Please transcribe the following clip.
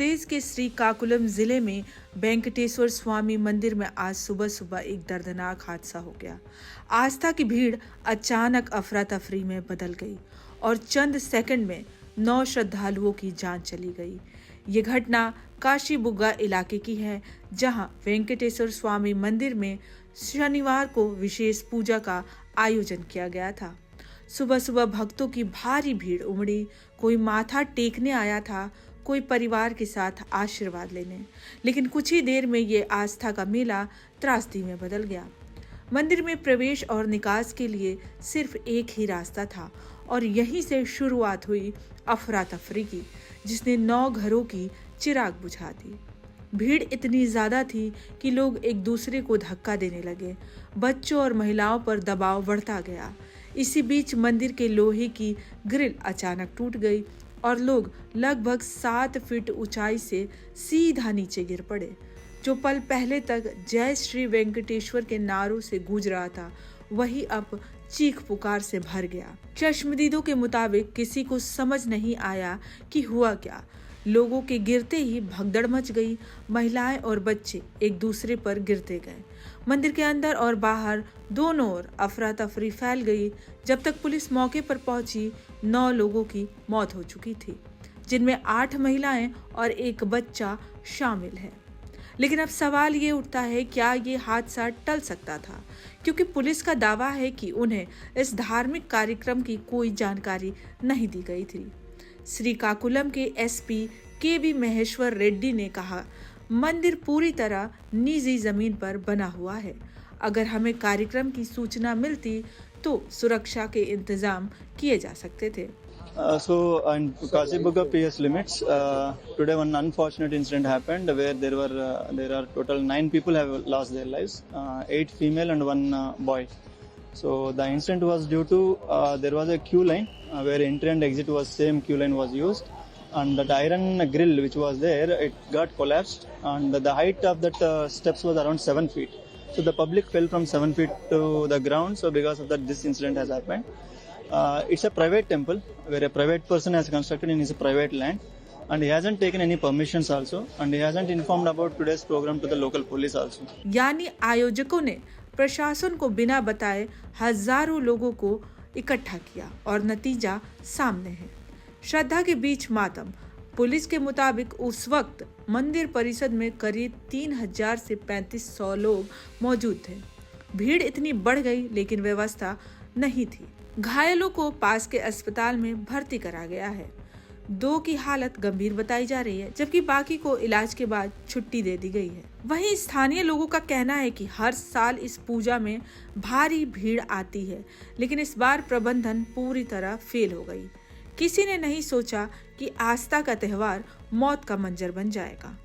प्रदेश के श्रीकाकुलम जिले में वेंकटेश्वर स्वामी मंदिर में आज सुबह सुबह एक दर्दनाक हादसा हो गया। आस्था की भीड़ अचानक अफरा तफरी में बदल गई और चंद सेकंड में 9 श्रद्धालुओं की जान चली गई। ये घटना काशीबुग्गा इलाके की है, जहां वेंकटेश्वर स्वामी मंदिर में शनिवार को विशेष पूजा का आयोजन किया गया था। सुबह सुबह भक्तों की भारी भीड़ उमड़ी। कोई माथा टेकने आया था, कोई परिवार के साथ आशीर्वाद लेने, लेकिन कुछ ही देर में ये आस्था का मेला त्रासदी में बदल गया। मंदिर में प्रवेश और निकास के लिए सिर्फ एक ही रास्ता था और यहीं से शुरुआत हुई अफरा तफरी की, जिसने 9 घरों की चिराग बुझा दी। भीड़ इतनी ज्यादा थी कि लोग एक दूसरे को धक्का देने लगे। बच्चों और महिलाओं पर दबाव बढ़ता गया। इसी बीच मंदिर के लोहे की ग्रिल अचानक टूट गई और लोग लगभग 7 फीट ऊंचाई से सीधा नीचे गिर पड़े। जो पल पहले तक जय श्री वेंकटेश्वर के नारों से गूंज रहा था, वही अब चीख पुकार से भर गया। चश्मदीदों के मुताबिक किसी को समझ नहीं आया कि हुआ क्या। लोगों के गिरते ही भगदड़ मच गई। महिलाएं और बच्चे एक दूसरे पर गिरते गए। मंदिर के अंदर और बाहर दोनों ओर अफरा तफरी फैल गई। जब तक पुलिस मौके पर पहुंची, 9 लोगों की मौत हो चुकी थी, जिनमें 8 महिलाएं और एक बच्चा शामिल है। लेकिन अब सवाल ये उठता है, क्या ये हादसा टल सकता था? क्योंकि पुलिस का दावा है कि उन्हें इस धार्मिक कार्यक्रम की कोई जानकारी नहीं दी गई थी। श्रीकाकुलम के एसपी के महेश्वर रेड्डी ने कहा, मंदिर पूरी तरह निजी जमीन पर बना हुआ है। अगर हमें कार्यक्रम की सूचना मिलती तो सुरक्षा के इंतजाम किए जा सकते थे। So in Kashibugga PS limits, today one unfortunate incident happened where there are total 9 people have lost their lives, 8 female and 1 boy. So the incident was due to there was a queue line where entry and exit was same queue line was used, and that iron grill which was there, it got collapsed, and the height of that steps was around 7 feet. So the public fell from 7 feet to the ground. So because of that, this incident has happened. It's a private temple where a private person has constructed in his private land, and he hasn't taken any permissions also, and he hasn't informed about today's program to the local police also. यानी आयोजकों ने प्रशासन को बिना बताए हजारों लोगों को इकट्ठा किया और नतीजा सामने है। श्रद्धा के बीच मातम। पुलिस के मुताबिक उस वक्त मंदिर परिसर में करीब 3000 से 3500 लोग मौजूद थे। भीड़ इतनी बढ़ गई, लेकिन व्यवस्था नहीं थी। घायलों को पास के अस्पताल में भर्ती करा गया है। 2 की हालत गंभीर बताई जा रही है, जबकि बाकी को इलाज के बाद छुट्टी दे दी गई है। वहीं स्थानीय लोगों का कहना है कि हर साल इस पूजा में भारी भीड़ आती है, लेकिन इस बार प्रबंधन पूरी तरह फेल हो गई। किसी ने नहीं सोचा कि आस्था का त्योहार मौत का मंजर बन जाएगा।